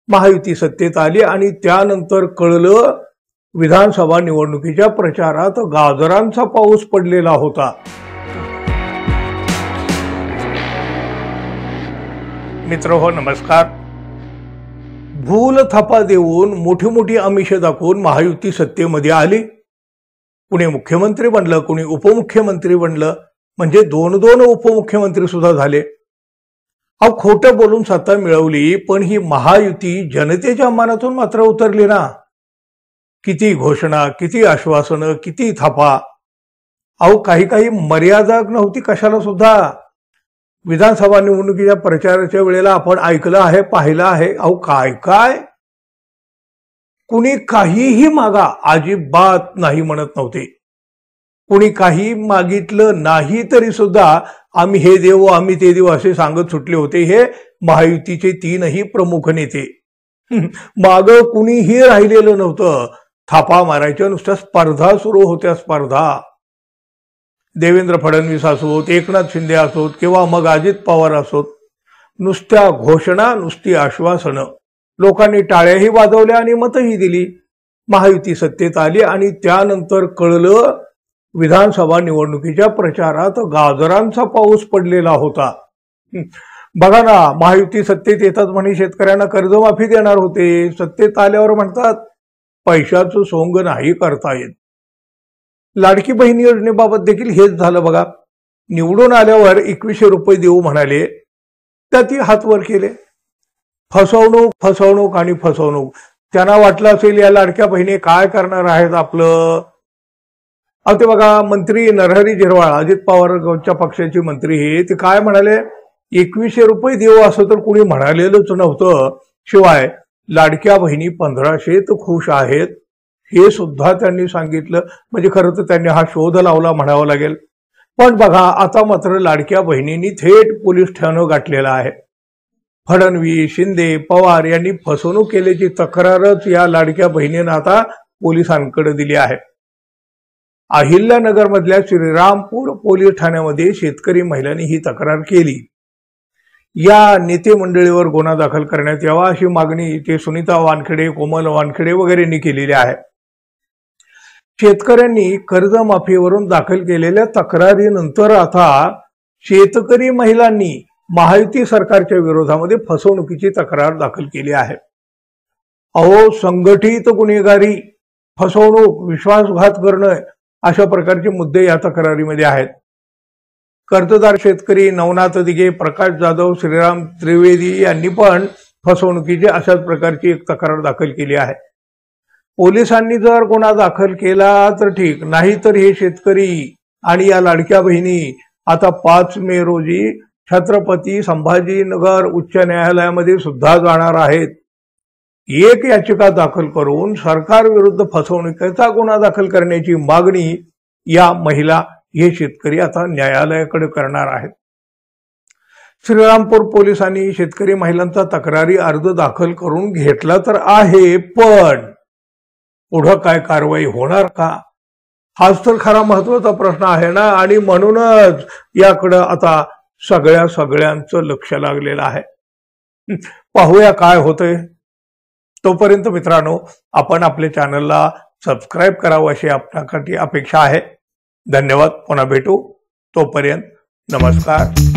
महायुती सत्तेत आली आणि त्यानंतर कळलं विधानसभा निवडणुकीच्या प्रचारात गाजरांचा पाऊस पडलेला होता। मित्रहो नमस्कार। भूल थापा देऊन मोठी मोठी आमिषे दाखवून महायुती सत्तेमध्ये आली। कुणी मुख्यमंत्री बनलं, कुणी उपमुख्यमंत्री बनलं, म्हणजे दोन उपमुख्यमंत्री सुद्धा झाले। अहो खोटं बोलून सत्ता मिळवली, पण ही महायुती जनतेच्या मनातून मात्र उतरली ना। किती घोषणा, किती आश्वासनं, किती थापा। अहो काही मर्यादा नव्हती कशाला सुद्धा। विधानसभा निवडणुकीच्या प्रचाराच्या वेळेला आपण ऐकलं आहे, पाहिलं आहे। अहो काय कुणी काहीही मागा, अजिबात नाही म्हणत नव्हते। कुणी काही मागितलं नाही तरी सुद्धा आम्ही हे देऊ, आम्ही ते देऊ असे सांगत सुटले होते हे महायुतीचे तीनही प्रमुख नेते। माग कुणीही राहिलेलं नव्हतं। थापा मारायच्या नुसत्या स्पर्धा सुरू होत्या, स्पर्धा। देवेंद्र फडणवीस असोत, एकनाथ शिंदे असोत किंवा मग अजित पवार असोत, नुसत्या घोषणा, नुसती आश्वासनं। लोकांनी टाळ्याही वाजवल्या आणि मतही दिली। महायुती सत्तेत आली आणि त्यानंतर कळलं विधानसभा निवडणुकीच्या प्रचारात गाजरांचा पाऊस पडलेला होता। बघा ना, महायुती सत्तेत येतात म्हणे शेतकऱ्यांना कर्जमाफी देणार होते, सत्तेत आल्यावर म्हणतात पैशाचं सोंग नाही करता येत। लाडकी बहीण योजनेबाबत देखील हेच झालं बघा। निवडून आल्यावर 2100 रुपये देऊ म्हणाले, त्यात हात वर केले। फसवणूक आणि फसवणूक। त्यांना वाटलं असेल या लाडक्या बहिणी काय करणार आहेत आपलं। अहो ते बघा, मंत्री नरहरी झिरवाळ, अजित पवारच्या पक्षाचे मंत्री हे, ते काय म्हणाले, 2100 रुपये देऊ असं तर कुणी म्हणालेलंच नव्हतं। शिवाय लाडक्या बहिणी 1500 खुश आहेत हे सुद्धा त्यांनी सांगितलं। म्हणजे खरं तर त्यांनी हा शोध लावला म्हणावं लागेल। पण बघा आता मात्र लाडक्या बहिणींनी थेट पोलीस ठाणं गाठलेलं आहे। फडणवीस, शिंदे, पवार यांनी फसवणूक केल्याची तक्रारच या लाडक्या बहिणींना आता पोलिसांकडे दिली आहे। अहिल्यानगर मधल्या श्रीरामपूर पोलीस ठाण्यामध्ये शेतकरी महिलांनी ही तक्रार केली। या नेते मंडळीवर गुन्हा दाखल करण्यात यावा अशी मागणी ते सुनीता वानखेडे, कोमल वानखेडे वगैरेंनी केलेली आहे। शेतकऱ्यांनी कर्जमाफीवरून दाखल केलेल्या तक्रारीनंतर आता शेतकरी महिलांनी महायुती सरकारच्या विरोधामध्ये फसवणुकीची तक्रार दाखल केली आहे। अहो संघटित गुन्हेगारी, फसवणूक, विश्वासघात करणं अशा प्रकारचे मुद्दे या तक्रारीमध्ये आहेत। कर्जदार शेतकरी नवनाथ दिघे, प्रकाश जाधव, श्रीराम त्रिवेदी यांनी पण फसवणुकीची अशाच प्रकारची एक तक्रार दाखल केली आहे। पोलिसांनी जर गुन्हा दाखल केला तर ठीक, नाही तर हे शेतकरी आणि या लाडक्या बहिणी आता 5 मे रोजी छत्रपती संभाजीनगर उच्च न्यायालयामध्ये सुद्धा जाणार आहेत। एक याचिका दाखल करून सरकार विरुद्ध फसवणुकीचा गुन्हा दाखल करण्याची मागणी या महिला, हे शेतकरी आता न्यायालयाकडे करणार आहेत। श्रीरामपूर पोलिसांनी शेतकरी महिलांचा तक्रारी अर्ज दाखल करून घेतला तर आहे, पण पुढे काय कारवाई होणार का, हाच तर खरा महत्वाचा प्रश्न आहे ना। आणि म्हणूनच याकडे आता सगळ्यांचं लक्ष लागलेलं आहे। पाहूया काय होतंय। तोपर्यंत मित्रांनो, आपण आपल्या चॅनलला सबस्क्राईब करावं अशी आपल्यासाठी अपेक्षा आहे। धन्यवाद, पुन्हा भेटू, तोपर्यंत नमस्कार।